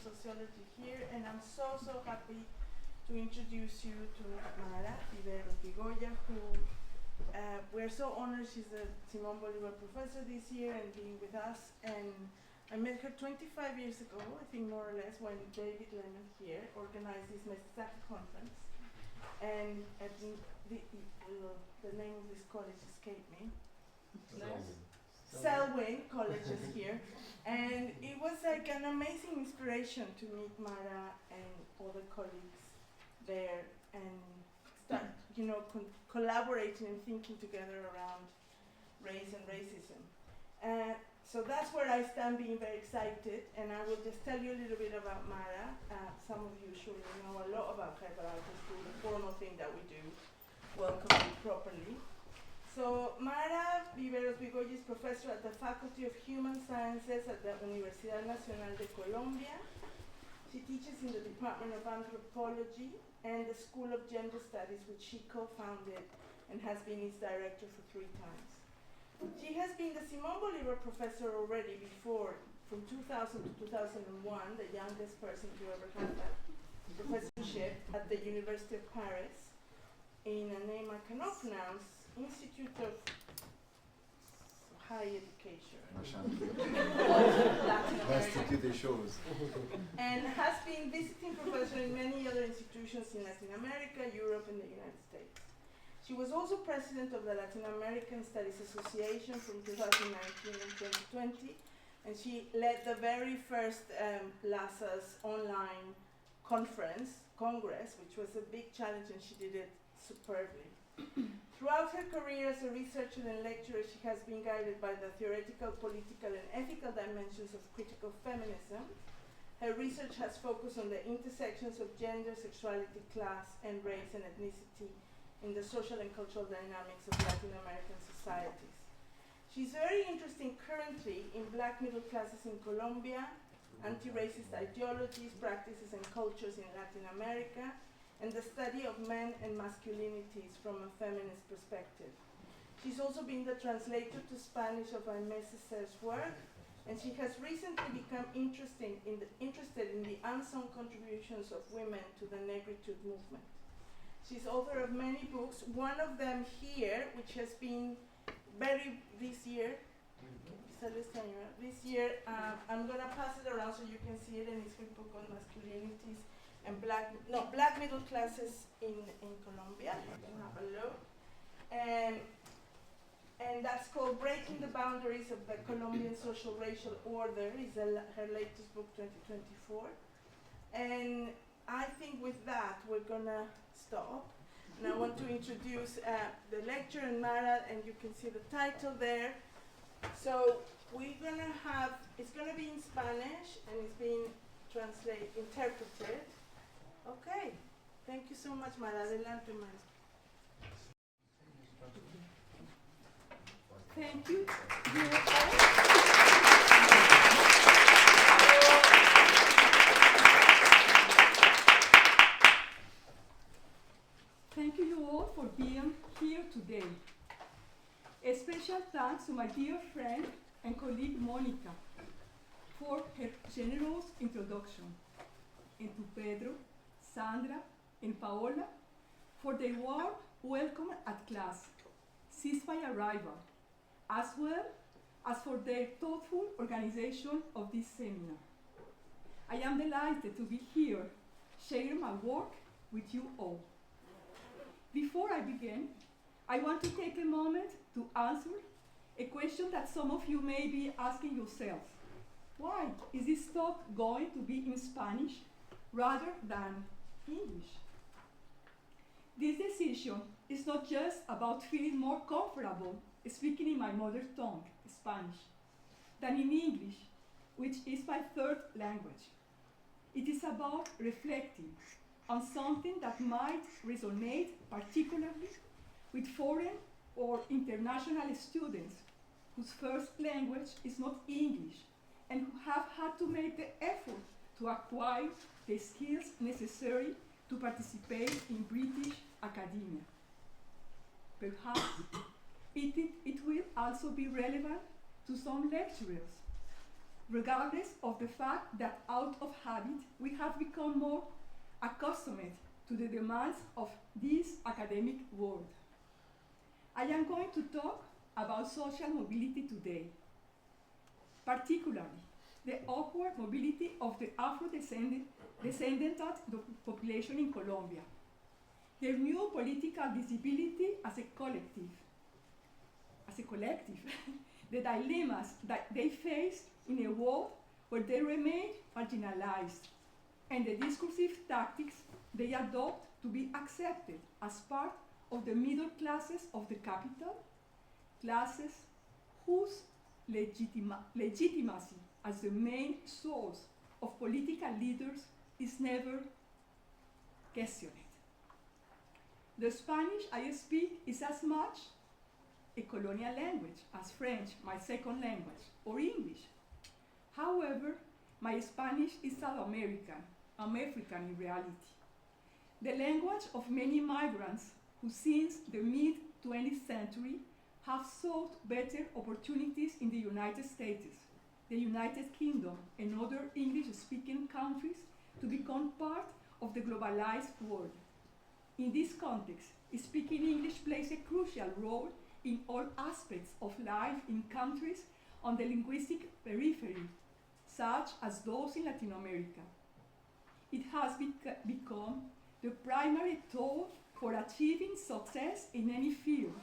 Sociology here, and I'm so happy to introduce you to Mara Riveros-Vigoya, who we're so honored. She's a Simón Bolívar professor this year and being with us. And I met her 25 years ago, I think more or less, when David Lemon here organized this Mestizaje conference. And the name of this college escaped me. Selwyn College is here, and it was like an amazing inspiration to meet Mara and other colleagues there and start, collaborating and thinking together around race and racism. So that's where I stand, being very excited, and I will just tell you a little bit about Mara. Some of you surely know a lot about her, but I'll just do the formal thing that we do, welcome you properly. So Mara Riveros-Vigoya is professor at the Faculty of Human Sciences at the Universidad Nacional de Colombia. She teaches in the Department of Anthropology and the School of Gender Studies, which she co-founded and has been its director for 3 times. She has been the Simón Bolívar professor already before, from 2000 to 2001, the youngest person to ever have that professorship at the University of Paris in a name I cannot pronounce, Institute of Higher Education. Institute des Choses. And has been visiting professor in many other institutions in Latin America, Europe, and the United States. She was also president of the Latin American Studies Association from 2019 and 2020, and she led the very first LASA's online congress, which was a big challenge, and she did it superbly. Throughout her career as a researcher and lecturer, she has been guided by the theoretical, political, and ethical dimensions of critical feminism. Her research has focused on the intersections of gender, sexuality, class, and race and ethnicity in the social and cultural dynamics of Latin American societies. She's very interested currently in Black middle classes in Colombia, anti-racist ideologies, practices, and cultures in Latin America, and the study of men and masculinities from a feminist perspective. She's also been the translator to Spanish of Aimé Césaire's work, and she has recently become interested in the unsung contributions of women to the Negritude movement. She's author of many books, one of them here, which has been this year, I'm gonna pass it around so you can see it, and it's her book on masculinities and black middle classes in Colombia. You can have a look. And that's called Breaking the Boundaries of the Colombian Social Racial Order, is her latest book, 2024. And I think with that, we're gonna stop. And I want to introduce the lecture and Mara, and you can see the title there. So it's gonna be in Spanish, and it's being interpreted. Okay, thank you so much, Mara. Adelante, Mara. Thank you. Thank you all for being here today. A special thanks to my dear friend and colleague Monica for her generous introduction, and to Pedro, Sandra, and Paola for their warm welcome at class, since my arrival, as well as for their thoughtful organization of this seminar. I am delighted to be here, sharing my work with you all. Before I begin, I want to take a moment to answer a question that some of you may be asking yourselves. Why is this talk going to be in Spanish rather than English? This decision is not just about feeling more comfortable speaking in my mother tongue, Spanish, than in English, which is my 3rd language. It is about reflecting on something that might resonate particularly with foreign or international students whose first language is not English and who have had to make the effort to acquire the skills necessary to participate in British academia. Perhaps it will also be relevant to some lecturers regardless of the fact that out of habit we have become more accustomed to the demands of this academic world. I am going to talk about social mobility today, particularly the upward mobility of the Afro-descendant population in Colombia, their new political visibility as a collective, the dilemmas that they face in a world where they remain marginalized, and the discursive tactics they adopt to be accepted as part of the middle classes of the capital, classes whose legitimacy as the main source of political leaders is never questioned. The Spanish I speak is as much a colonial language as French, my second language, or English. However, my Spanish is South American, African in reality. The language of many migrants who since the mid-20th century have sought better opportunities in the United States, the United Kingdom, and other English-speaking countries to become part of the globalized world. In this context, speaking English plays a crucial role in all aspects of life in countries on the linguistic periphery, such as those in Latin America. It has become the primary tool for achieving success in any field,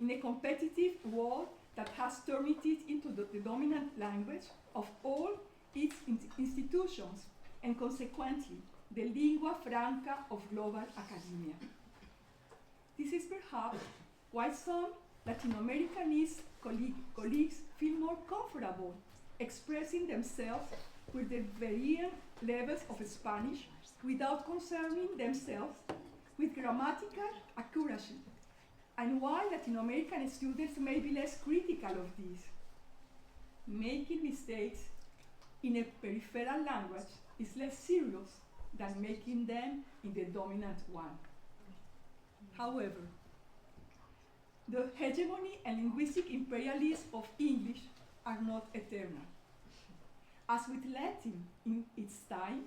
in a competitive world that has turned it into the dominant language of all its institutions, and consequently, the lingua franca of global academia. This is perhaps why some Latin Americanist colleagues feel more comfortable expressing themselves with the varying levels of Spanish without concerning themselves with grammatical accuracy, and why Latin American students may be less critical of this. Making mistakes in a peripheral language is less serious than making them in the dominant one. However, the hegemony and linguistic imperialism of English are not eternal. As with Latin in its time,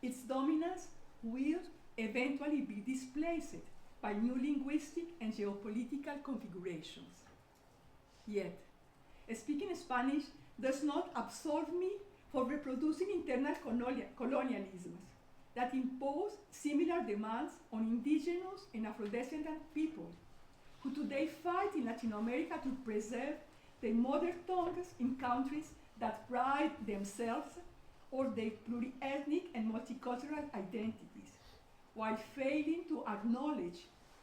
its dominance will eventually be displaced by new linguistic and geopolitical configurations. Yet, speaking Spanish does not absolve me for reproducing internal colonialisms that impose similar demands on indigenous and Afro-descendant people who today fight in Latin America to preserve their mother tongues in countries that pride themselves or their pluriethnic and multicultural identities, while failing to acknowledge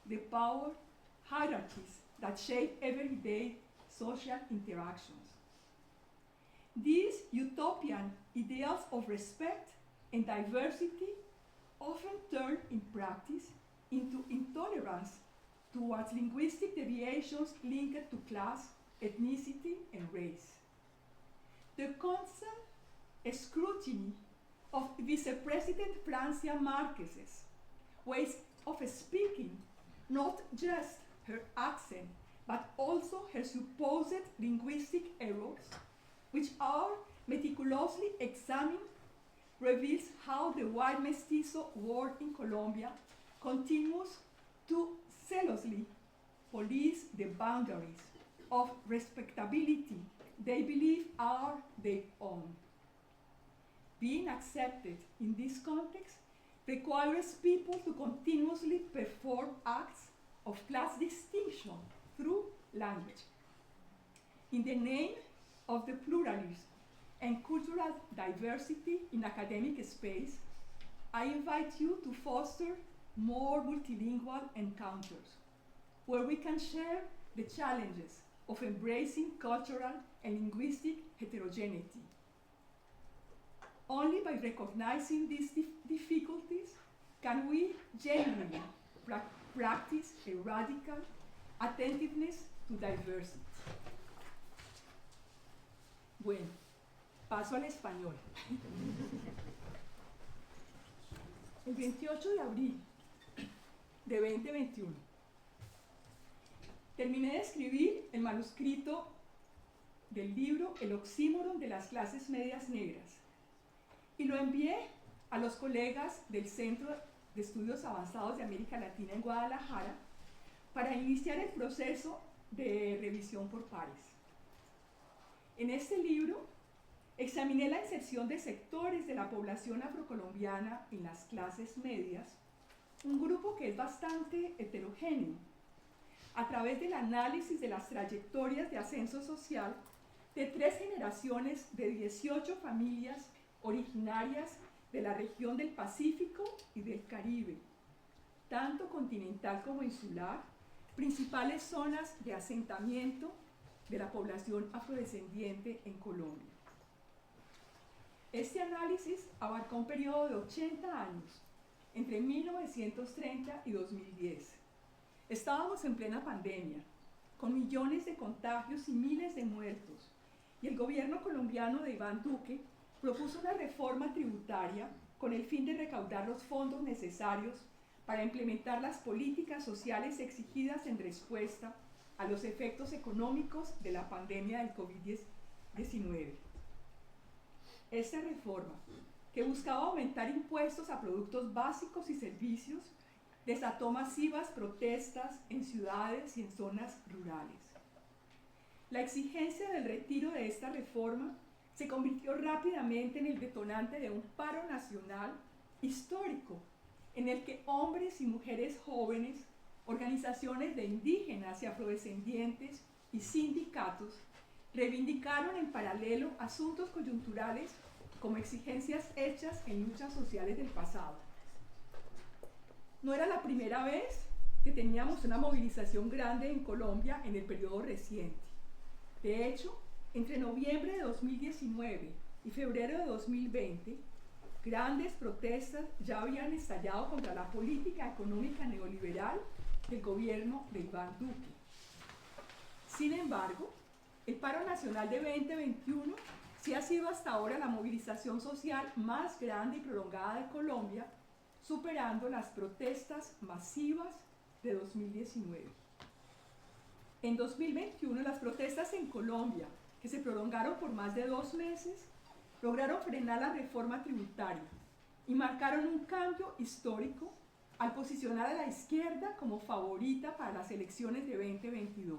the power hierarchies that shape everyday social interactions. These utopian ideals of respect and diversity often turn in practice into intolerance towards linguistic deviations linked to class, ethnicity, and race. The constant scrutiny of Vice President Francia Marquez's ways of speaking, not just her accent, but also her supposed linguistic errors, which are meticulously examined, reveals how the white mestizo world in Colombia continues to zealously police the boundaries of respectability they believe are their own. Being accepted in this context requires people to continuously perform acts of class distinction through language. In the name of the pluralism and cultural diversity in academic space, I invite you to foster more multilingual encounters, where we can share the challenges of embracing cultural and linguistic heterogeneity. Only by recognizing these difficulties can we genuinely practice a radical attentiveness to diversity. Bueno, paso al español. El 28 de abril de 2021 terminé de escribir el manuscrito del libro El oxímoron de las clases medias negras y lo envié a los colegas del Centro de Estudios Avanzados de América Latina en Guadalajara para iniciar el proceso de revisión por pares. En este libro examiné la inserción de sectores de la población afrocolombiana en las clases medias, un grupo que es bastante heterogéneo, a través del análisis de las trayectorias de ascenso social de 3 generaciones de 18 familias originarias de la región del Pacífico y del Caribe, tanto continental como insular, principales zonas de asentamiento de la población afrodescendiente en Colombia. Este análisis abarcó un periodo de 80 años, entre 1930 y 2010. Estábamos en plena pandemia, con millones de contagios y miles de muertos, y el gobierno colombiano de Iván Duque propuso una reforma tributaria con el fin de recaudar los fondos necesarios para implementar las políticas sociales exigidas en respuesta a los efectos económicos de la pandemia del COVID-19. Esta reforma, que buscaba aumentar impuestos a productos básicos y servicios, desató masivas protestas en ciudades y en zonas rurales. La exigencia del retiro de esta reforma se convirtió rápidamente en el detonante de un paro nacional histórico, en el que hombres y mujeres jóvenes, organizaciones de indígenas y afrodescendientes y sindicatos reivindicaron en paralelo asuntos coyunturales como exigencias hechas en luchas sociales del pasado. No era la primera vez que teníamos una movilización grande en Colombia en el periodo reciente. De hecho, entre noviembre de 2019 y febrero de 2020, grandes protestas ya habían estallado contra la política económica neoliberal del gobierno de Iván Duque. Sin embargo, el paro nacional de 2021 sí ha sido hasta ahora la movilización social más grande y prolongada de Colombia, superando las protestas masivas de 2019. En 2021, las protestas en Colombia, que se prolongaron por más de 2 meses, lograron frenar la reforma tributaria y marcaron un cambio histórico al posicionar a la izquierda como favorita para las elecciones de 2022.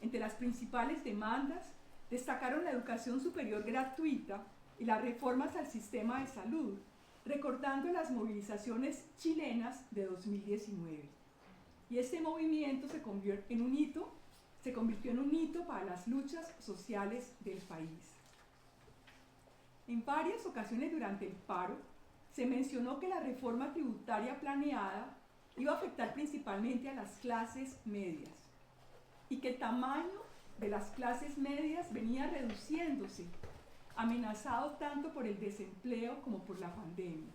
Entre las principales demandas destacaron la educación superior gratuita y las reformas al sistema de salud, recordando las movilizaciones chilenas de 2019. Y este movimiento se convirtió en un hito para las luchas sociales del país. En varias ocasiones durante el paro, se mencionó que la reforma tributaria planeada iba a afectar principalmente a las clases medias y que el tamaño de las clases medias venía reduciéndose, amenazado tanto por el desempleo como por la pandemia.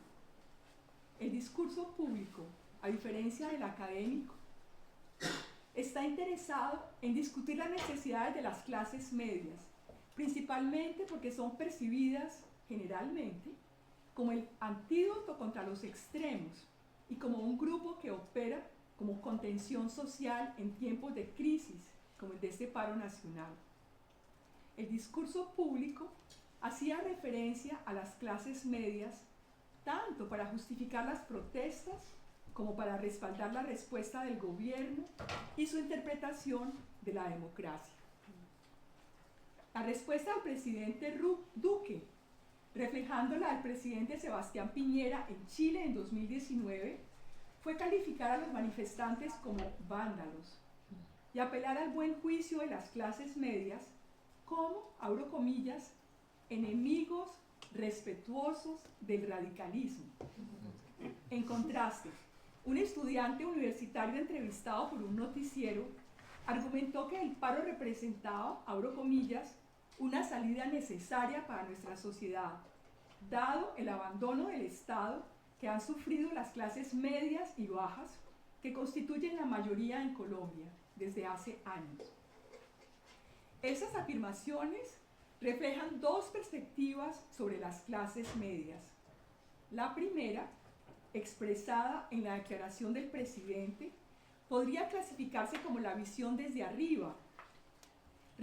El discurso público, a diferencia del académico, está interesado en discutir las necesidades de las clases medias, principalmente porque son percibidas generalmente como el antídoto contra los extremos y como un grupo que opera como contención social en tiempos de crisis, como el de este paro nacional. El discurso público hacía referencia a las clases medias tanto para justificar las protestas como para respaldar la respuesta del gobierno y su interpretación de la democracia. La respuesta del presidente Duque, reflejando la del presidente Sebastián Piñera en Chile en 2019, fue calificar a los manifestantes como vándalos y apelar al buen juicio de las clases medias como, abro comillas, enemigos respetuosos del radicalismo. En contraste, un estudiante universitario entrevistado por un noticiero argumentó que el paro representaba, abro comillas, una salida necesaria para nuestra sociedad, dado el abandono del Estado que han sufrido las clases medias y bajas, que constituyen la mayoría en Colombia desde hace años. Esas afirmaciones reflejan 2 perspectivas sobre las clases medias. La primera, expresada en la declaración del presidente, podría clasificarse como la visión desde arriba,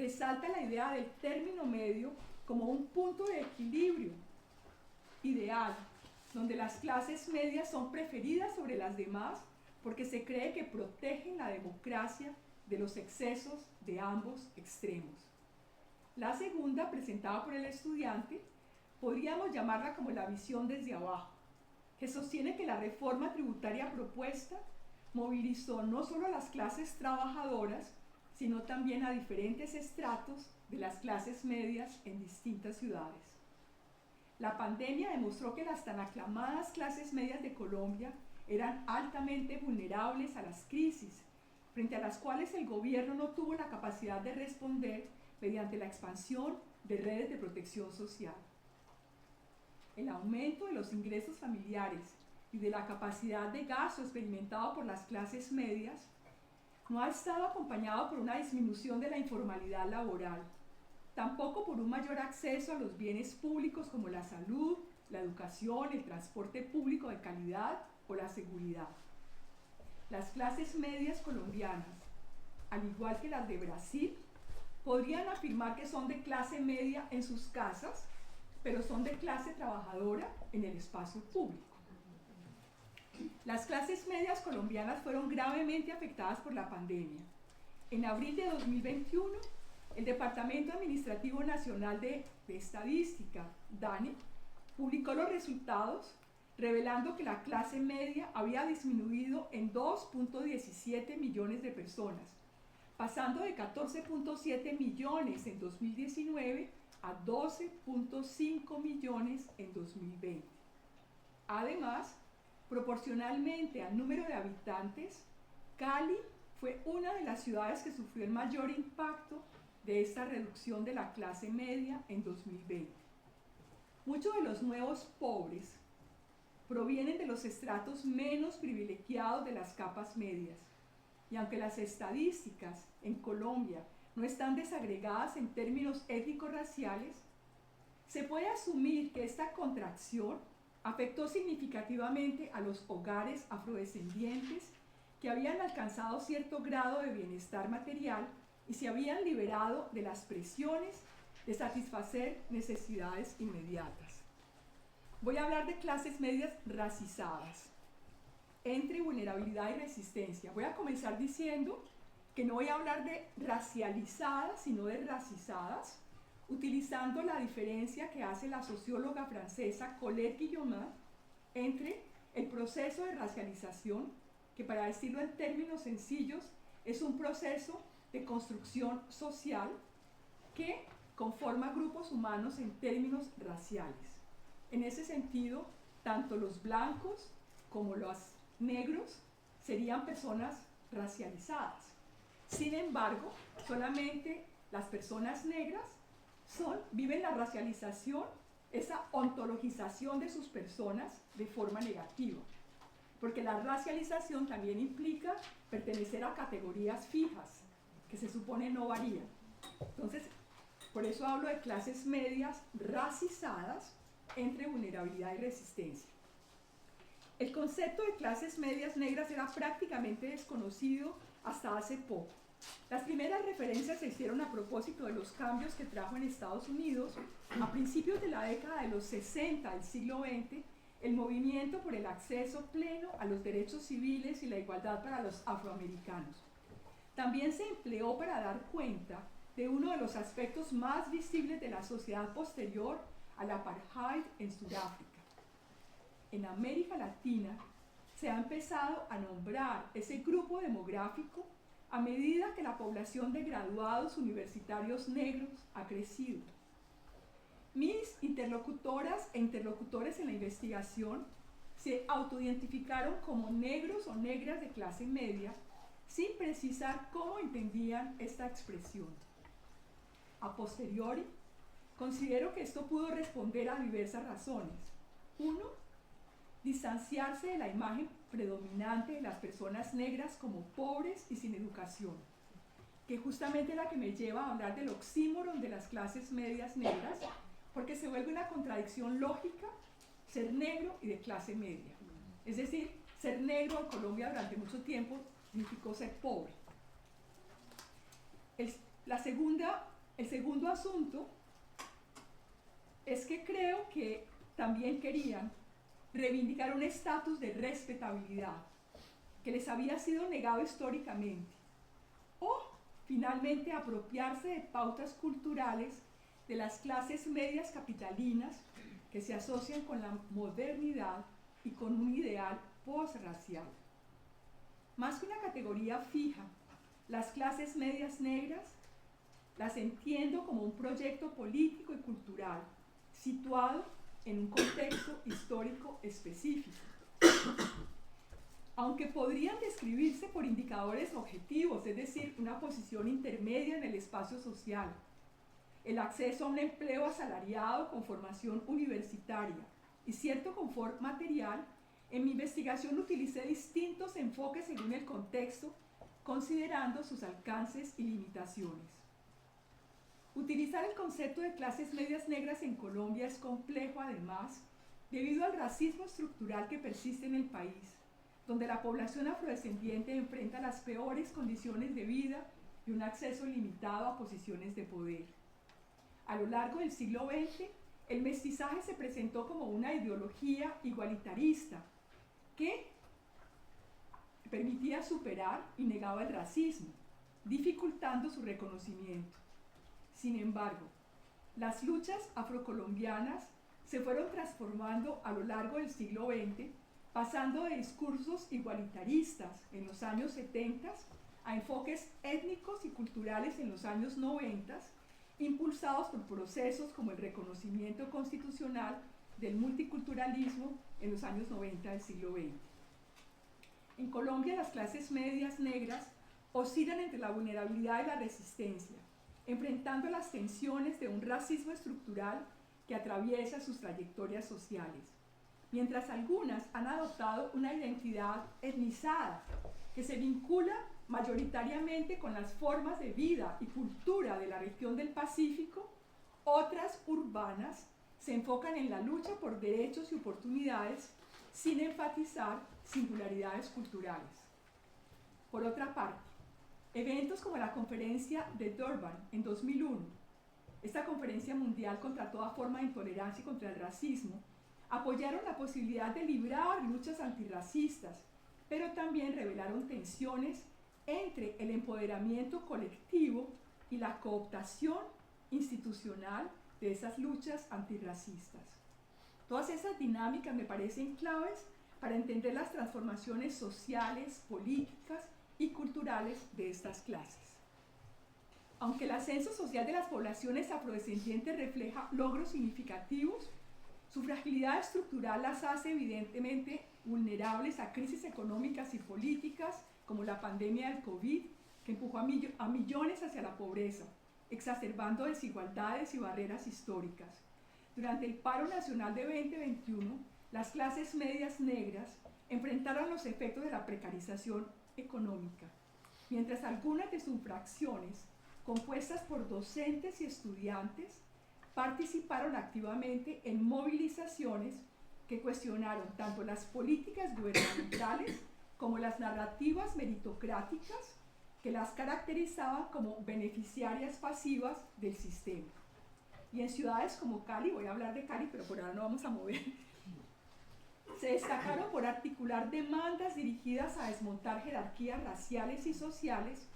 resalta la idea del término medio como un punto de equilibrio ideal, donde las clases medias son preferidas sobre las demás porque se cree que protegen la democracia de los excesos de ambos extremos. La segunda, presentada por el estudiante, podríamos llamarla como la visión desde abajo, que sostiene que la reforma tributaria propuesta movilizó no solo a las clases trabajadoras, sino también a diferentes estratos de las clases medias en distintas ciudades. La pandemia demostró que las tan aclamadas clases medias de Colombia eran altamente vulnerables a las crisis, frente a las cuales el gobierno no tuvo la capacidad de responder mediante la expansión de redes de protección social. El aumento de los ingresos familiares y de la capacidad de gasto experimentado por las clases medias no ha estado acompañado por una disminución de la informalidad laboral, tampoco por un mayor acceso a los bienes públicos como la salud, la educación, el transporte público de calidad o la seguridad. Las clases medias colombianas, al igual que las de Brasil, podrían afirmar que son de clase media en sus casas, pero son de clase trabajadora en el espacio público. Las clases medias colombianas fueron gravemente afectadas por la pandemia. En abril de 2021, el Departamento Administrativo Nacional de Estadística, DANE, publicó los resultados revelando que la clase media había disminuido en 2.17 millones de personas, pasando de 14.7 millones en 2019 a 12.5 millones en 2020. Además, proporcionalmente al número de habitantes, Cali fue una de las ciudades que sufrió el mayor impacto de esta reducción de la clase media en 2020. Muchos de los nuevos pobres provienen de los estratos menos privilegiados de las capas medias, y aunque las estadísticas en Colombia no están desagregadas en términos étnico-raciales, se puede asumir que esta contracción afectó significativamente a los hogares afrodescendientes que habían alcanzado cierto grado de bienestar material y se habían liberado de las presiones de satisfacer necesidades inmediatas. Voy a hablar de clases medias racizadas, entre vulnerabilidad y resistencia. Voy a comenzar diciendo que no voy a hablar de racializadas, sino de racizadas, utilizando la diferencia que hace la socióloga francesa Colette Guillaumin entre el proceso de racialización, que para decirlo en términos sencillos, es un proceso de construcción social que conforma grupos humanos en términos raciales. En ese sentido, tanto los blancos como los negros serían personas racializadas. Sin embargo, solamente las personas negras viven la racialización, esa ontologización de sus personas de forma negativa, porque la racialización también implica pertenecer a categorías fijas, que se supone no varían. Entonces, por eso hablo de clases medias racizadas entre vulnerabilidad y resistencia. El concepto de clases medias negras era prácticamente desconocido hasta hace poco. Las primeras referencias se hicieron a propósito de los cambios que trajo en Estados Unidos a principios de la década de los 60 del siglo XX el movimiento por el acceso pleno a los derechos civiles y la igualdad para los afroamericanos. También se empleó para dar cuenta de uno de los aspectos más visibles de la sociedad posterior al apartheid en Sudáfrica. En América Latina se ha empezado a nombrar ese grupo demográfico a medida que la población de graduados universitarios negros ha crecido. Mis interlocutoras e interlocutores en la investigación se autoidentificaron como negros o negras de clase media sin precisar cómo entendían esta expresión. A posteriori, considero que esto pudo responder a diversas razones. Uno, distanciarse de la imagen predominante de las personas negras como pobres y sin educación, que justamente es la que me lleva a hablar del oxímoron de las clases medias negras, porque se vuelve una contradicción lógica ser negro y de clase media. Es decir, ser negro en Colombia durante mucho tiempo significó ser pobre. El segundo asunto es que creo que también querían reivindicar un estatus de respetabilidad que les había sido negado históricamente, o finalmente apropiarse de pautas culturales de las clases medias capitalinas que se asocian con la modernidad y con un ideal posracial. Más que una categoría fija, las clases medias negras las entiendo como un proyecto político y cultural situado en un contexto histórico específico. Aunque podrían describirse por indicadores objetivos, es decir, una posición intermedia en el espacio social, el acceso a un empleo asalariado con formación universitaria y cierto confort material, en mi investigación utilicé distintos enfoques según el contexto, considerando sus alcances y limitaciones. Utilizar el concepto de clases medias negras en Colombia es complejo, además, debido al racismo estructural que persiste en el país, donde la población afrodescendiente enfrenta las peores condiciones de vida y un acceso limitado a posiciones de poder. A lo largo del siglo XX, el mestizaje se presentó como una ideología igualitarista que permitía superar y negaba el racismo, dificultando su reconocimiento. Sin embargo, las luchas afrocolombianas se fueron transformando a lo largo del siglo XX, pasando de discursos igualitaristas en los años 70 a enfoques étnicos y culturales en los años 90, impulsados por procesos como el reconocimiento constitucional del multiculturalismo en los años 90 del siglo XX. En Colombia, las clases medias negras oscilan entre la vulnerabilidad y la resistencia, enfrentando las tensiones de un racismo estructural que atraviesa sus trayectorias sociales, mientras algunas han adoptado una identidad etnizada que se vincula mayoritariamente con las formas de vida y cultura de la región del Pacífico, otras urbanas se enfocan en la lucha por derechos y oportunidades sin enfatizar singularidades culturales. Por otra parte, eventos como la conferencia de Durban en 2001, esta conferencia mundial contra toda forma de intolerancia y contra el racismo, apoyaron la posibilidad de librar luchas antirracistas, pero también revelaron tensiones entre el empoderamiento colectivo y la cooptación institucional de esas luchas antirracistas. Todas esas dinámicas me parecen claves para entender las transformaciones sociales, políticas y culturales de estas clases. Aunque el ascenso social de las poblaciones afrodescendientes refleja logros significativos, su fragilidad estructural las hace evidentemente vulnerables a crisis económicas y políticas como la pandemia del COVID, que empujó a millones hacia la pobreza, exacerbando desigualdades y barreras históricas. Durante el paro nacional de 2021, las clases medias negras enfrentaron los efectos de la precarización económica, mientras algunas de sus fracciones, compuestas por docentes y estudiantes, participaron activamente en movilizaciones que cuestionaron tanto las políticas gubernamentales como las narrativas meritocráticas que las caracterizaban como beneficiarias pasivas del sistema. Y en ciudades como Cali, voy a hablar de Cali, pero por ahora no vamos a mover, se destacaron por articular demandas dirigidas a desmontar jerarquías raciales y sociales,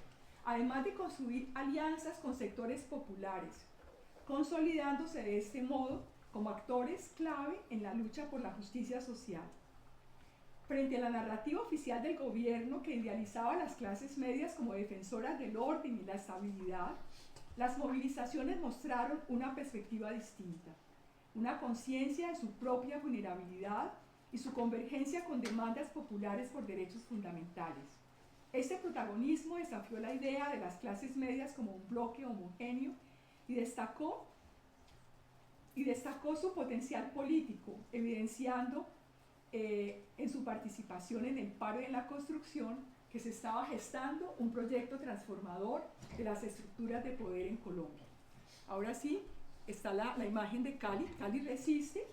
además de construir alianzas con sectores populares, consolidándose de este modo como actores clave en la lucha por la justicia social. Frente a la narrativa oficial del gobierno que idealizaba a las clases medias como defensoras del orden y la estabilidad, las movilizaciones mostraron una perspectiva distinta, una conciencia de su propia vulnerabilidad y su convergencia con demandas populares por derechos fundamentales. Este protagonismo desafió la idea de las clases medias como un bloque homogéneo y destacó su potencial político, evidenciando en su participación en el paro y en la construcción que se estaba gestando un proyecto transformador de las estructuras de poder en Colombia. Ahora sí, está la imagen de Cali. Cali resiste.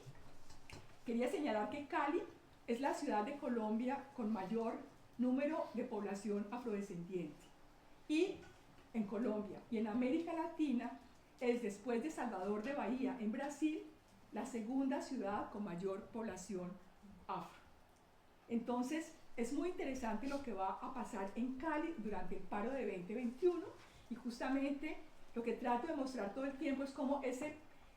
Quería señalar que Cali es la ciudad de Colombia con mayor número de población afrodescendiente y en Colombia, y en América Latina es, después de Salvador de Bahía, en Brasil, la segunda ciudad con mayor población afro. Entonces, es muy interesante lo que va a pasar en Cali durante el paro de 2021, y justamente lo que trato de mostrar todo el tiempo es cómo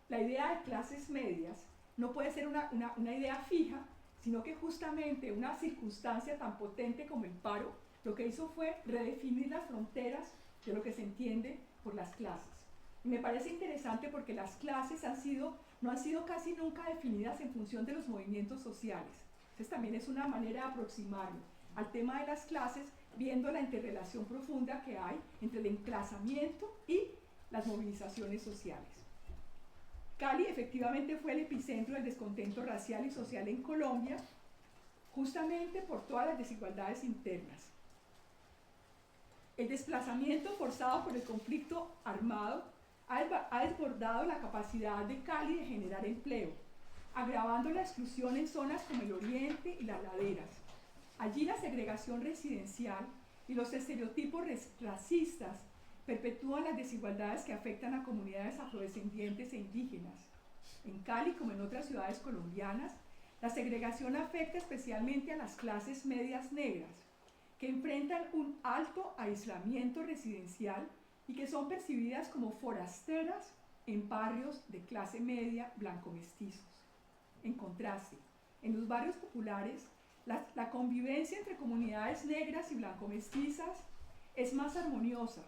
la idea de clases medias no puede ser una idea fija, sino que justamente una circunstancia tan potente como el paro lo que hizo fue redefinir las fronteras de lo que se entiende por las clases. Y me parece interesante porque las clases no han sido casi nunca definidas en función de los movimientos sociales. Entonces también es una manera de aproximarlo al tema de las clases, viendo la interrelación profunda que hay entre el enclasamiento y las movilizaciones sociales. Cali efectivamente fue el epicentro del descontento racial y social en Colombia, justamente por todas las desigualdades internas. El desplazamiento forzado por el conflicto armado ha desbordado la capacidad de Cali de generar empleo, agravando la exclusión en zonas como el oriente y las laderas. Allí la segregación residencial y los estereotipos racistas perpetúan las desigualdades que afectan a comunidades afrodescendientes e indígenas. En Cali, como en otras ciudades colombianas, la segregación afecta especialmente a las clases medias negras, que enfrentan un alto aislamiento residencial y que son percibidas como forasteras en barrios de clase media blanco-mestizos. En contraste, en los barrios populares, la convivencia entre comunidades negras y blanco-mestizas es más armoniosa,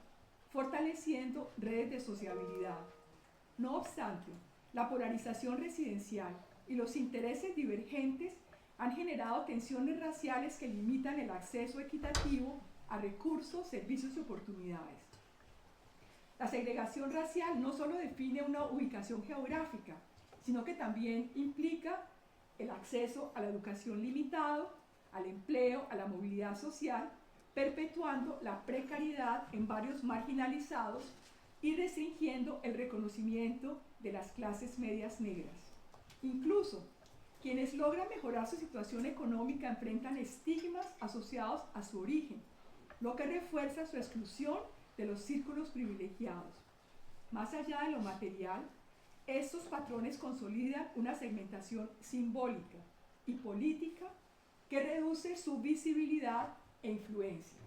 fortaleciendo redes de sociabilidad. No obstante, la polarización residencial y los intereses divergentes han generado tensiones raciales que limitan el acceso equitativo a recursos, servicios y oportunidades. La segregación racial no solo define una ubicación geográfica, sino que también implica el acceso a la educación limitado, al empleo, a la movilidad social, perpetuando la precariedad en barrios marginalizados y restringiendo el reconocimiento de las clases medias negras. Incluso, quienes logran mejorar su situación económica enfrentan estigmas asociados a su origen, lo que refuerza su exclusión de los círculos privilegiados. Más allá de lo material, estos patrones consolidan una segmentación simbólica y política que reduce su visibilidad e influencia.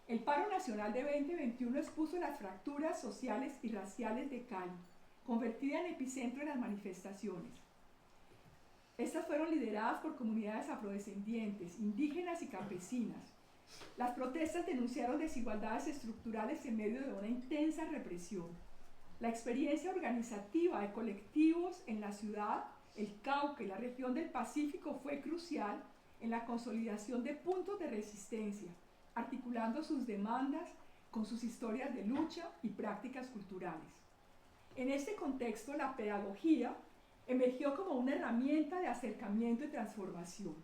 El paro nacional de 2021 expuso las fracturas sociales y raciales de Cali, convertida en epicentro de las manifestaciones. Estas fueron lideradas por comunidades afrodescendientes, indígenas y campesinas. Las protestas denunciaron desigualdades estructurales en medio de una intensa represión. La experiencia organizativa de colectivos en la ciudad, el Cauca y la región del Pacífico fue crucial en la consolidación de puntos de resistencia, articulando sus demandas con sus historias de lucha y prácticas culturales. En este contexto, la pedagogía emergió como una herramienta de acercamiento y transformación.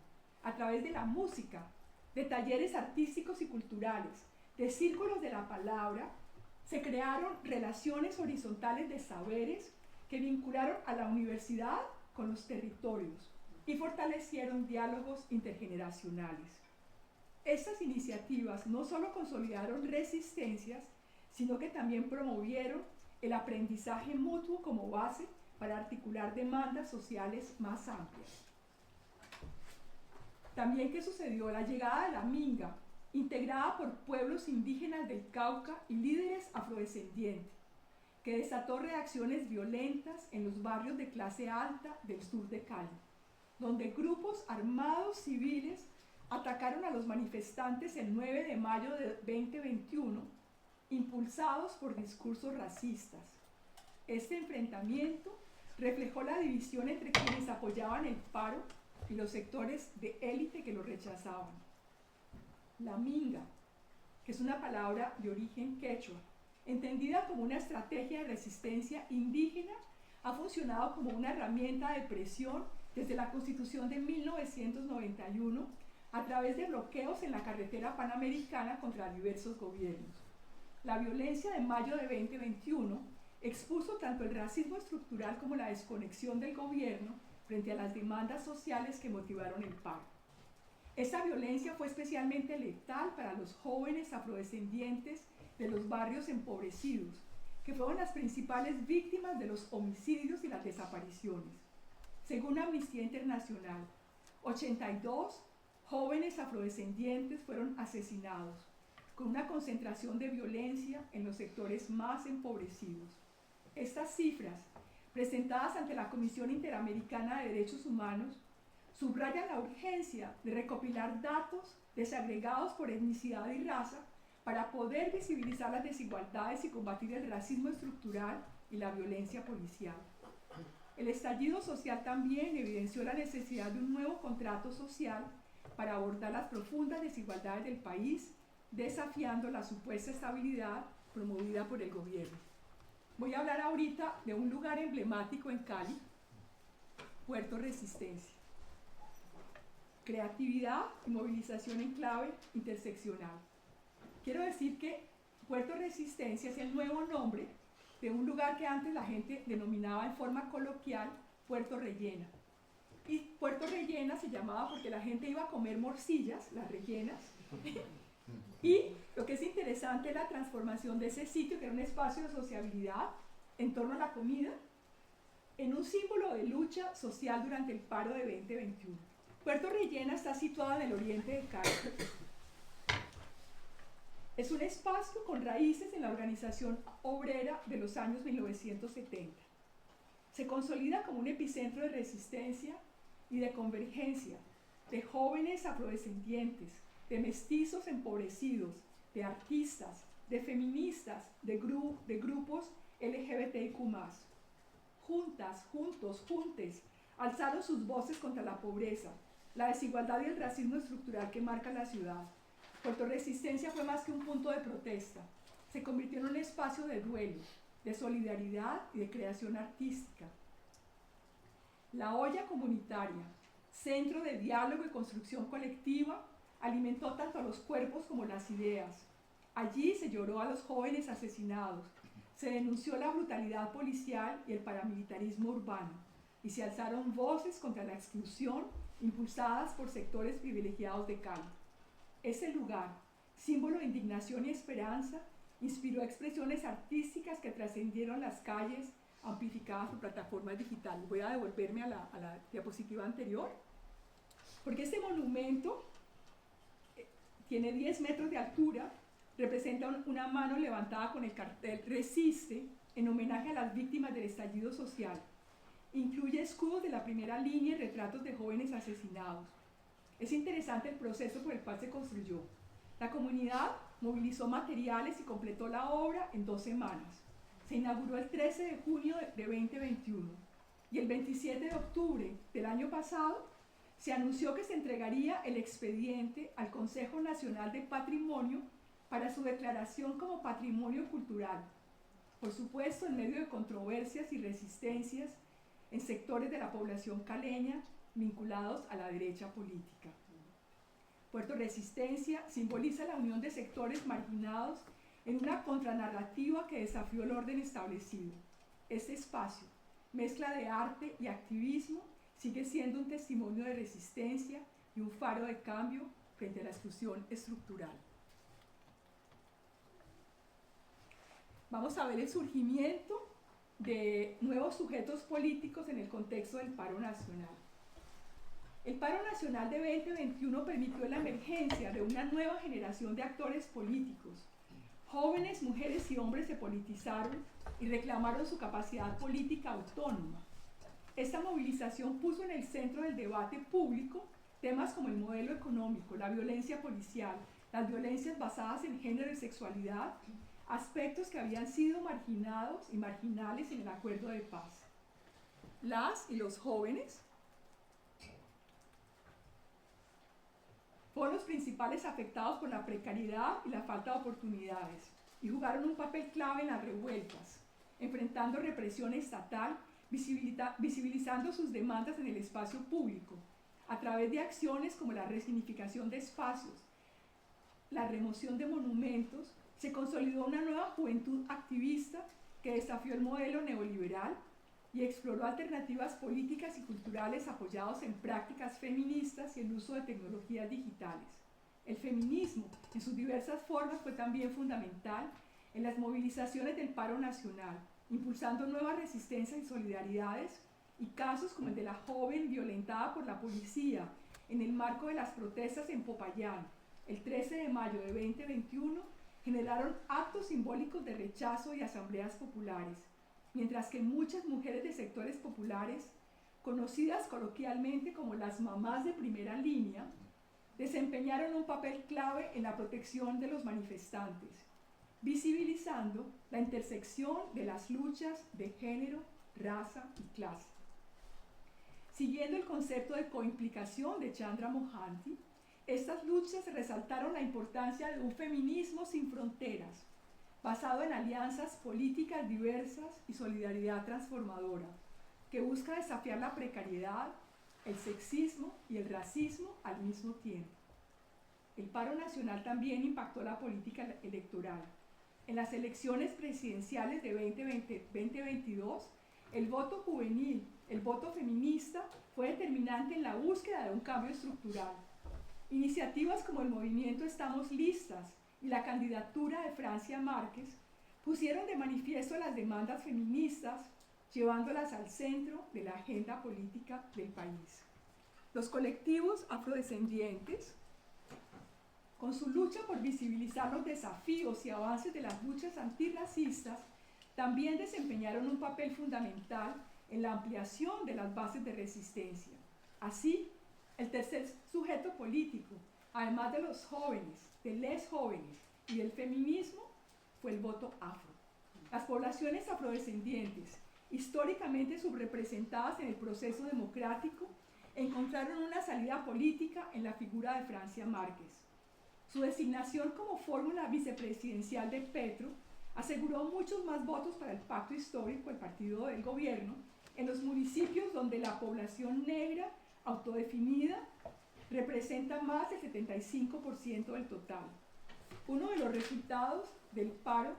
A través de la música, de talleres artísticos y culturales, de círculos de la palabra, se crearon relaciones horizontales de saberes que vincularon a la universidad con los territorios y fortalecieron diálogos intergeneracionales. Estas iniciativas no solo consolidaron resistencias, sino que también promovieron el aprendizaje mutuo como base para articular demandas sociales más amplias. También, ¿qué sucedió? La llegada de la Minga, integrada por pueblos indígenas del Cauca y líderes afrodescendientes, que desató reacciones violentas en los barrios de clase alta del sur de Cali, donde grupos armados civiles atacaron a los manifestantes el 9 de mayo de 2021, impulsados por discursos racistas. Este enfrentamiento reflejó la división entre quienes apoyaban el paro y los sectores de élite que lo rechazaban. La Minga, que es una palabra de origen quechua, entendida como una estrategia de resistencia indígena, ha funcionado como una herramienta de presión desde la Constitución de 1991 a través de bloqueos en la carretera panamericana contra diversos gobiernos. La violencia de mayo de 2021 expuso tanto el racismo estructural como la desconexión del gobierno frente a las demandas sociales que motivaron el paro. Esta violencia fue especialmente letal para los jóvenes afrodescendientes de los barrios empobrecidos, que fueron las principales víctimas de los homicidios y las desapariciones. Según Amnistía Internacional, 82 jóvenes afrodescendientes fueron asesinados, con una concentración de violencia en los sectores más empobrecidos. Estas cifras, presentadas ante la Comisión Interamericana de Derechos Humanos, subrayan la urgencia de recopilar datos desagregados por etnicidad y raza para poder visibilizar las desigualdades y combatir el racismo estructural y la violencia policial. El estallido social también evidenció la necesidad de un nuevo contrato social para abordar las profundas desigualdades del país, desafiando la supuesta estabilidad promovida por el gobierno. Voy a hablar ahorita de un lugar emblemático en Cali, Puerto Resistencia. Creatividad y movilización en clave interseccional. Quiero decir que Puerto Resistencia es el nuevo nombre de un lugar que antes la gente denominaba en forma coloquial Puerto Rellena. Y Puerto Rellena se llamaba porque la gente iba a comer morcillas, las rellenas. Y lo que es interesante es la transformación de ese sitio, que era un espacio de sociabilidad en torno a la comida, en un símbolo de lucha social durante el paro de 2021. Puerto Rellena está situado en el oriente de Cali. Es un espacio con raíces en la organización obrera de los años 1970. Se consolida como un epicentro de resistencia y de convergencia de jóvenes afrodescendientes, de mestizos empobrecidos, de artistas, de feministas, de grupos LGBTIQ+. Juntas, juntos, juntes, alzaron sus voces contra la pobreza, la desigualdad y el racismo estructural que marca la ciudad. Puerto Resistencia fue más que un punto de protesta, se convirtió en un espacio de duelo, de solidaridad y de creación artística. La olla comunitaria, centro de diálogo y construcción colectiva, alimentó tanto a los cuerpos como las ideas. Allí se lloró a los jóvenes asesinados, se denunció la brutalidad policial y el paramilitarismo urbano, y se alzaron voces contra la exclusión impulsadas por sectores privilegiados de Cali. Ese lugar, símbolo de indignación y esperanza, inspiró expresiones artísticas que trascendieron las calles, amplificadas por plataformas digitales. Voy a devolverme a la diapositiva anterior, porque este monumento tiene 10 metros de altura, representa una mano levantada con el cartel "Resiste", en homenaje a las víctimas del estallido social. Incluye escudos de la primera línea y retratos de jóvenes asesinados. Es interesante el proceso por el cual se construyó. La comunidad movilizó materiales y completó la obra en 2 semanas. Se inauguró el 13 de junio de 2021 y el 27 de octubre del año pasado se anunció que se entregaría el expediente al Consejo Nacional de Patrimonio para su declaración como patrimonio cultural, por supuesto en medio de controversias y resistencias en sectores de la población caleña vinculados a la derecha política. Puerto Resistencia simboliza la unión de sectores marginados en una contranarrativa que desafió el orden establecido. Este espacio, mezcla de arte y activismo, sigue siendo un testimonio de resistencia y un faro de cambio frente a la exclusión estructural. Vamos a ver el surgimiento de nuevos sujetos políticos en el contexto del paro nacional. El paro nacional de 2021 permitió la emergencia de una nueva generación de actores políticos. Jóvenes, mujeres y hombres se politizaron y reclamaron su capacidad política autónoma. Esta movilización puso en el centro del debate público temas como el modelo económico, la violencia policial, las violencias basadas en género y sexualidad, aspectos que habían sido marginados y marginales en el acuerdo de paz. Las y los jóvenes fueron los principales afectados por la precariedad y la falta de oportunidades y jugaron un papel clave en las revueltas, enfrentando represión estatal, visibilizando sus demandas en el espacio público, a través de acciones como la resignificación de espacios, la remoción de monumentos. Se consolidó una nueva juventud activista que desafió el modelo neoliberal y exploró alternativas políticas y culturales apoyados en prácticas feministas y el uso de tecnologías digitales. El feminismo, en sus diversas formas, fue también fundamental en las movilizaciones del paro nacional, impulsando nuevas resistencias y solidaridades, y casos como el de la joven violentada por la policía en el marco de las protestas en Popayán, el 13 de mayo de 2021, generaron actos simbólicos de rechazo y asambleas populares, mientras que muchas mujeres de sectores populares, conocidas coloquialmente como las mamás de primera línea, desempeñaron un papel clave en la protección de los manifestantes, visibilizando la intersección de las luchas de género, raza y clase. Siguiendo el concepto de coimplicación de Chandra Mohanty, estas luchas resaltaron la importancia de un feminismo sin fronteras, basado en alianzas políticas diversas y solidaridad transformadora, que busca desafiar la precariedad, el sexismo y el racismo al mismo tiempo. El paro nacional también impactó la política electoral. En las elecciones presidenciales de 2022, el voto juvenil, el voto feminista, fue determinante en la búsqueda de un cambio estructural. Iniciativas como el movimiento Estamos Listas y la candidatura de Francia Márquez pusieron de manifiesto las demandas feministas, llevándolas al centro de la agenda política del país. Los colectivos afrodescendientes, con su lucha por visibilizar los desafíos y avances de las luchas antirracistas, también desempeñaron un papel fundamental en la ampliación de las bases de resistencia. Así, el tercer sujeto político, además de los jóvenes, de les jóvenes y del feminismo, fue el voto afro. Las poblaciones afrodescendientes, históricamente subrepresentadas en el proceso democrático, encontraron una salida política en la figura de Francia Márquez. Su designación como fórmula vicepresidencial de Petro aseguró muchos más votos para el pacto histórico, el partido del gobierno, en los municipios donde la población negra autodefinida representa más del 75% del total. Uno de los resultados del paro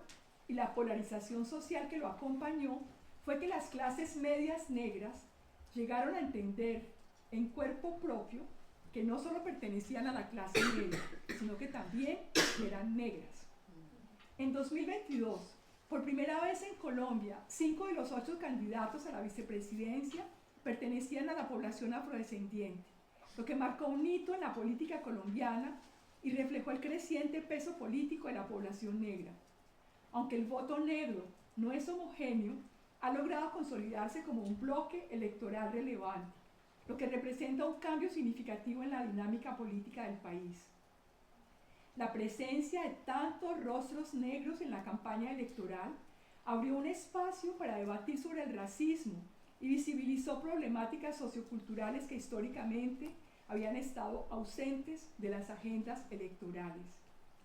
y la polarización social que lo acompañó fue que las clases medias negras llegaron a entender en cuerpo propio que no solo pertenecían a la clase media, sino que también eran negras. En 2022, por primera vez en Colombia, 5 de los 8 candidatos a la vicepresidencia pertenecían a la población afrodescendiente, lo que marcó un hito en la política colombiana y reflejó el creciente peso político de la población negra. Aunque el voto negro no es homogéneo, ha logrado consolidarse como un bloque electoral relevante, lo que representa un cambio significativo en la dinámica política del país. La presencia de tantos rostros negros en la campaña electoral abrió un espacio para debatir sobre el racismo y visibilizó problemáticas socioculturales que históricamente habían estado ausentes de las agendas electorales.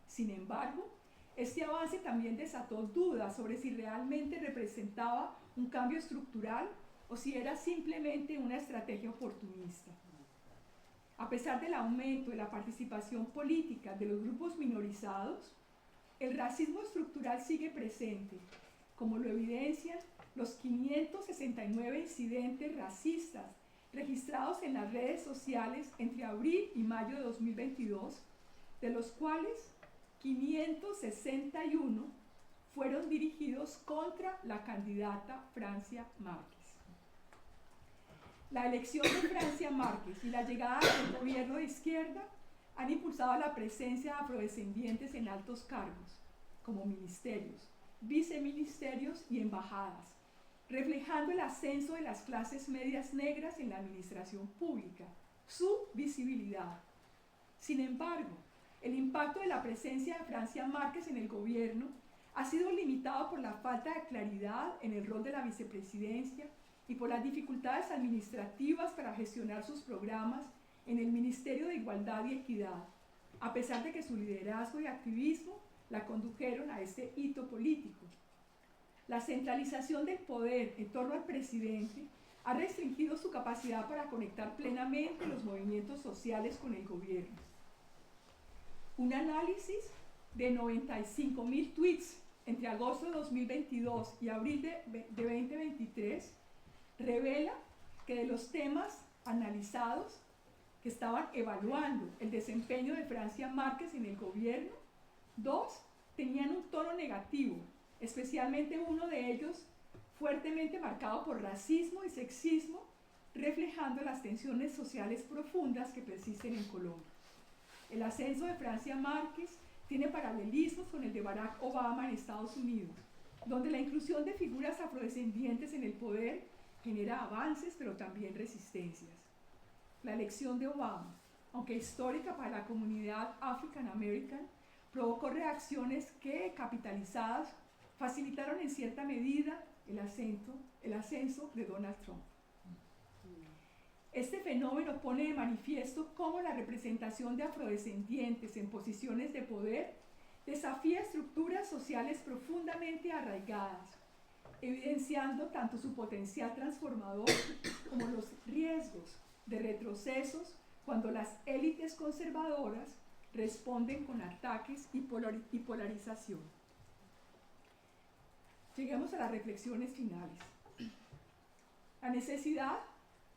Sin embargo, este avance también desató dudas sobre si realmente representaba un cambio estructural o si era simplemente una estrategia oportunista. A pesar del aumento de la participación política de los grupos minorizados, el racismo estructural sigue presente, como lo evidencian los 569 incidentes racistas registrados en las redes sociales entre abril y mayo de 2022, de los cuales 561 fueron dirigidos contra la candidata Francia Márquez. La elección de Francia Márquez y la llegada del gobierno de izquierda han impulsado la presencia de afrodescendientes en altos cargos, como ministerios, viceministerios y embajadas, reflejando el ascenso de las clases medias negras en la administración pública, su visibilidad. Sin embargo, el impacto de la presencia de Francia Márquez en el gobierno ha sido limitado por la falta de claridad en el rol de la vicepresidencia y por las dificultades administrativas para gestionar sus programas en el Ministerio de Igualdad y Equidad, a pesar de que su liderazgo y activismo la condujeron a este hito político. La centralización del poder en torno al presidente ha restringido su capacidad para conectar plenamente los movimientos sociales con el gobierno. Un análisis de 95.000 tweets entre agosto de 2022 y abril de 2023 revela que de los temas analizados que estaban evaluando el desempeño de Francia Márquez en el gobierno, 2 tenían un tono negativo, especialmente uno de ellos fuertemente marcado por racismo y sexismo, reflejando las tensiones sociales profundas que persisten en Colombia. El ascenso de Francia Márquez tiene paralelismos con el de Barack Obama en Estados Unidos, donde la inclusión de figuras afrodescendientes en el poder genera avances, pero también resistencias. La elección de Obama, aunque histórica para la comunidad African American, provocó reacciones que, capitalizadas, facilitaron en cierta medida el ascenso de Donald Trump. Este fenómeno pone de manifiesto cómo la representación de afrodescendientes en posiciones de poder desafía estructuras sociales profundamente arraigadas, evidenciando tanto su potencial transformador como los riesgos de retrocesos cuando las élites conservadoras responden con ataques y polarización. Lleguemos a las reflexiones finales. La necesidad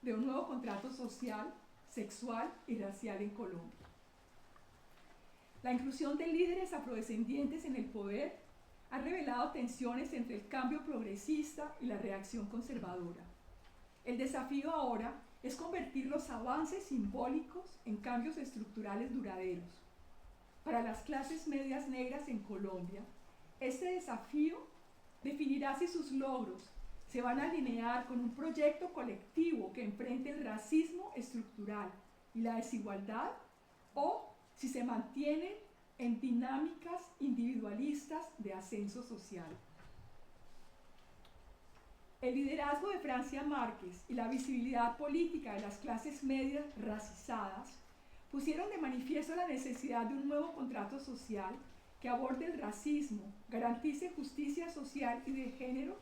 de un nuevo contrato social, sexual y racial en Colombia. La inclusión de líderes afrodescendientes en el poder ha revelado tensiones entre el cambio progresista y la reacción conservadora. El desafío ahora es convertir los avances simbólicos en cambios estructurales duraderos. Para las clases medias negras en Colombia, este desafío definirá si sus logros se van a alinear con un proyecto colectivo que enfrente el racismo estructural y la desigualdad, o si se mantienen en dinámicas individualistas de ascenso social. El liderazgo de Francia Márquez y la visibilidad política de las clases medias racizadas pusieron de manifiesto la necesidad de un nuevo contrato social que aborde el racismo, garantice justicia social y de género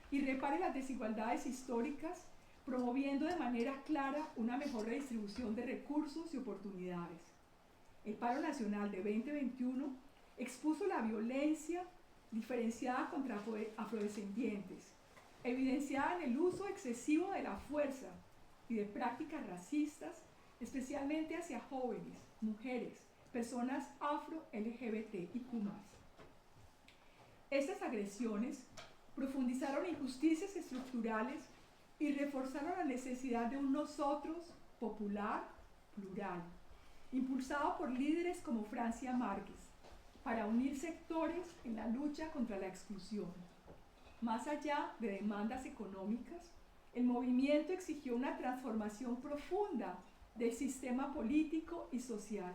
y repare las desigualdades históricas, promoviendo de manera clara una mejor redistribución de recursos y oportunidades. El paro nacional de 2021 expuso la violencia diferenciada contra afrodescendientes, evidenciada en el uso excesivo de la fuerza y de prácticas racistas, especialmente hacia jóvenes, mujeres, personas afro-LGBTIQ+. Estas agresiones profundizaron injusticias estructurales y reforzaron la necesidad de un nosotros popular, plural, impulsado por líderes como Francia Márquez, para unir sectores en la lucha contra la exclusión. Más allá de demandas económicas, el movimiento exigió una transformación profunda del sistema político y social,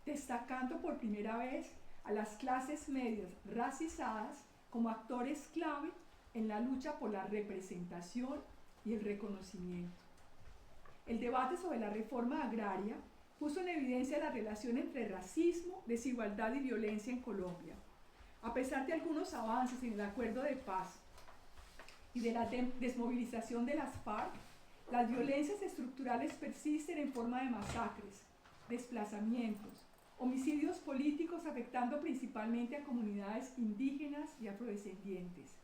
destacando por primera vez a las clases medias racizadas como actores clave en la lucha por la representación y el reconocimiento. El debate sobre la reforma agraria puso en evidencia la relación entre racismo, desigualdad y violencia en Colombia. A pesar de algunos avances en el acuerdo de paz y de la desmovilización de las FARC, las violencias estructurales persisten en forma de masacres, desplazamientos, homicidios políticos afectando principalmente a comunidades indígenas y afrodescendientes.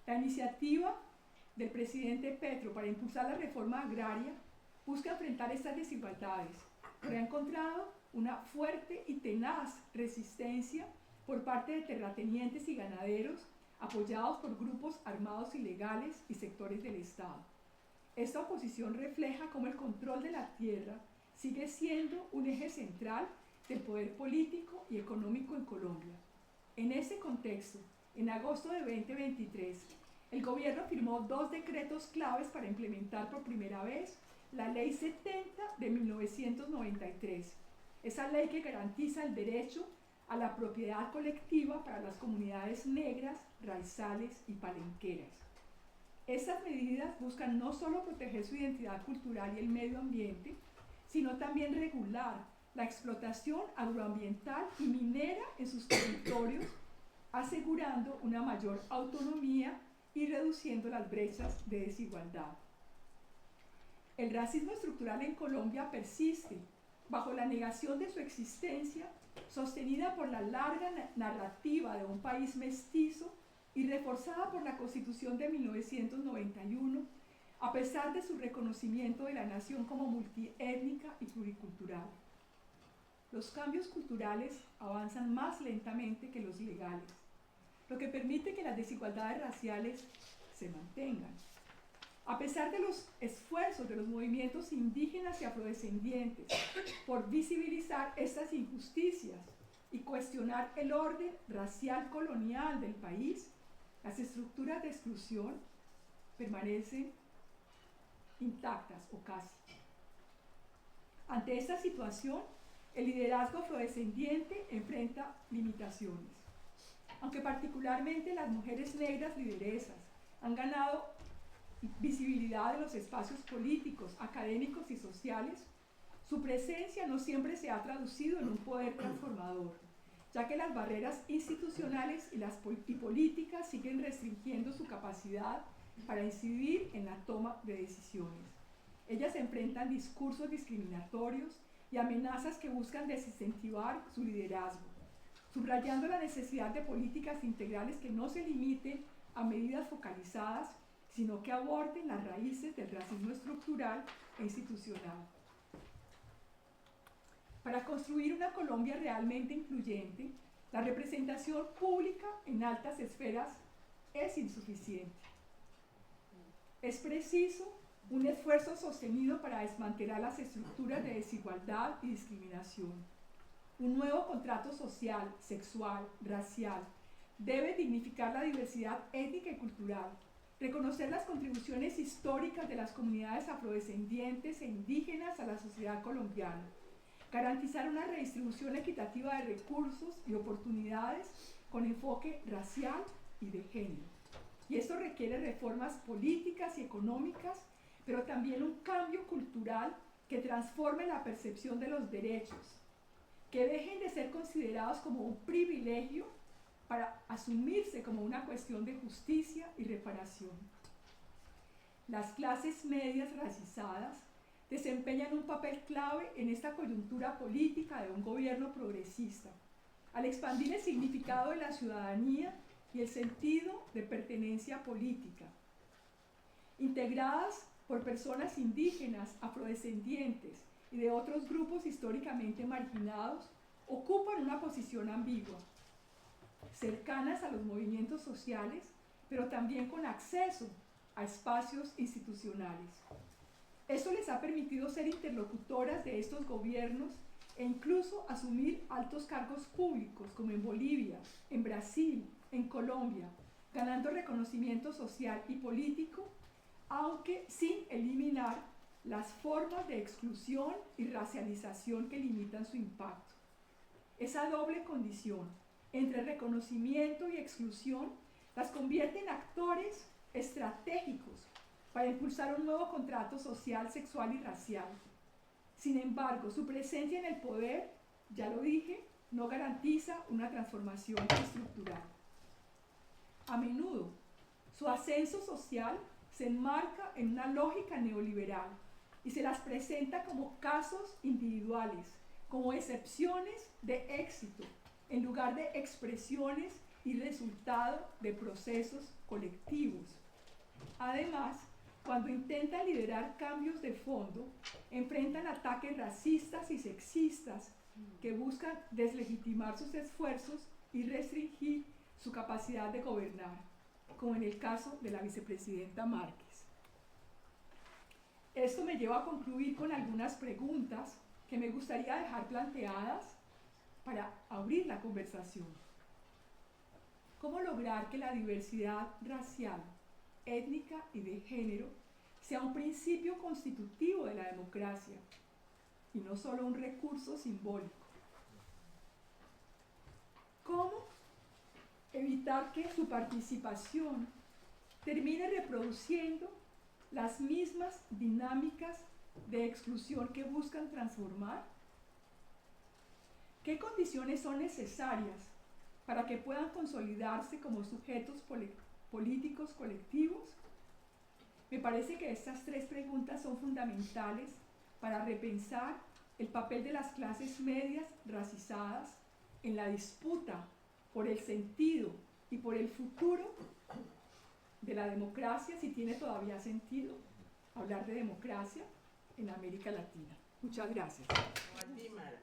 La iniciativa del presidente Petro para impulsar la reforma agraria busca enfrentar estas desigualdades, pero ha encontrado una fuerte y tenaz resistencia por parte de terratenientes y ganaderos apoyados por grupos armados ilegales y sectores del Estado. Esta oposición refleja cómo el control de la tierra sigue siendo un eje central del poder político y económico en Colombia. En ese contexto, en agosto de 2023, el gobierno firmó 2 decretos claves para implementar por primera vez la Ley 70 de 1993, esa ley que garantiza el derecho a la propiedad colectiva para las comunidades negras, raizales y palenqueras. Estas medidas buscan no solo proteger su identidad cultural y el medio ambiente, sino también regular la explotación agroambiental y minera en sus territorios, asegurando una mayor autonomía y reduciendo las brechas de desigualdad. El racismo estructural en Colombia persiste bajo la negación de su existencia, sostenida por la larga narrativa de un país mestizo y reforzada por la Constitución de 1991, a pesar de su reconocimiento de la nación como multiétnica y pluricultural. los cambios culturales avanzan más lentamente que los legales, lo que permite que las desigualdades raciales se mantengan. A pesar de los esfuerzos de los movimientos indígenas y afrodescendientes por visibilizar estas injusticias y cuestionar el orden racial colonial del país, las estructuras de exclusión permanecen intactas o casi. Ante esta situación, el liderazgo afrodescendiente enfrenta limitaciones. Aunque particularmente las mujeres negras lideresas han ganado visibilidad en los espacios políticos, académicos y sociales, su presencia no siempre se ha traducido en un poder transformador, ya que las barreras institucionales y políticas siguen restringiendo su capacidad para incidir en la toma de decisiones. Ellas enfrentan discursos discriminatorios y amenazas que buscan desincentivar su liderazgo, subrayando la necesidad de políticas integrales que no se limiten a medidas focalizadas, sino que aborden las raíces del racismo estructural e institucional. Para construir una Colombia realmente incluyente, la representación pública en altas esferas es insuficiente. Es preciso un esfuerzo sostenido para desmantelar las estructuras de desigualdad y discriminación. Un nuevo contrato social, sexual, racial, debe dignificar la diversidad étnica y cultural, reconocer las contribuciones históricas de las comunidades afrodescendientes e indígenas a la sociedad colombiana, garantizar una redistribución equitativa de recursos y oportunidades con enfoque racial y de género. Y esto requiere reformas políticas y económicas, pero también un cambio cultural que transforme la percepción de los derechos, que dejen de ser considerados como un privilegio para asumirse como una cuestión de justicia y reparación. Las clases medias racializadas desempeñan un papel clave en esta coyuntura política de un gobierno progresista, al expandir el significado de la ciudadanía y el sentido de pertenencia política. Integradas por personas indígenas, afrodescendientes y de otros grupos históricamente marginados, ocupan una posición ambigua, cercanas a los movimientos sociales, pero también con acceso a espacios institucionales. Esto les ha permitido ser interlocutoras de estos gobiernos e incluso asumir altos cargos públicos, como en Bolivia, en Brasil, en Colombia, ganando reconocimiento social y político, aunque sin eliminar las formas de exclusión y racialización que limitan su impacto. Esa doble condición entre reconocimiento y exclusión las convierte en actores estratégicos para impulsar un nuevo contrato social, sexual y racial. Sin embargo, su presencia en el poder, ya lo dije, no garantiza una transformación estructural. A menudo, su ascenso social se enmarca en una lógica neoliberal y se las presenta como casos individuales, como excepciones de éxito, en lugar de expresiones y resultado de procesos colectivos. Además, cuando intentan liderar cambios de fondo, enfrentan ataques racistas y sexistas que buscan deslegitimar sus esfuerzos y restringir su capacidad de gobernar, como en el caso de la vicepresidenta Márquez. Esto me lleva a concluir con algunas preguntas que me gustaría dejar planteadas para abrir la conversación. ¿Cómo lograr que la diversidad racial, étnica y de género sea un principio constitutivo de la democracia y no solo un recurso simbólico? ¿Cómo evitar que su participación termine reproduciendo las mismas dinámicas de exclusión que buscan transformar? ¿Qué condiciones son necesarias para que puedan consolidarse como sujetos políticos colectivos? Me parece que estas tres preguntas son fundamentales para repensar el papel de las clases medias racializadas en la disputa por el sentido y por el futuro de la democracia, si tiene todavía sentido hablar de democracia en América Latina. Muchas gracias. A ti, Mara.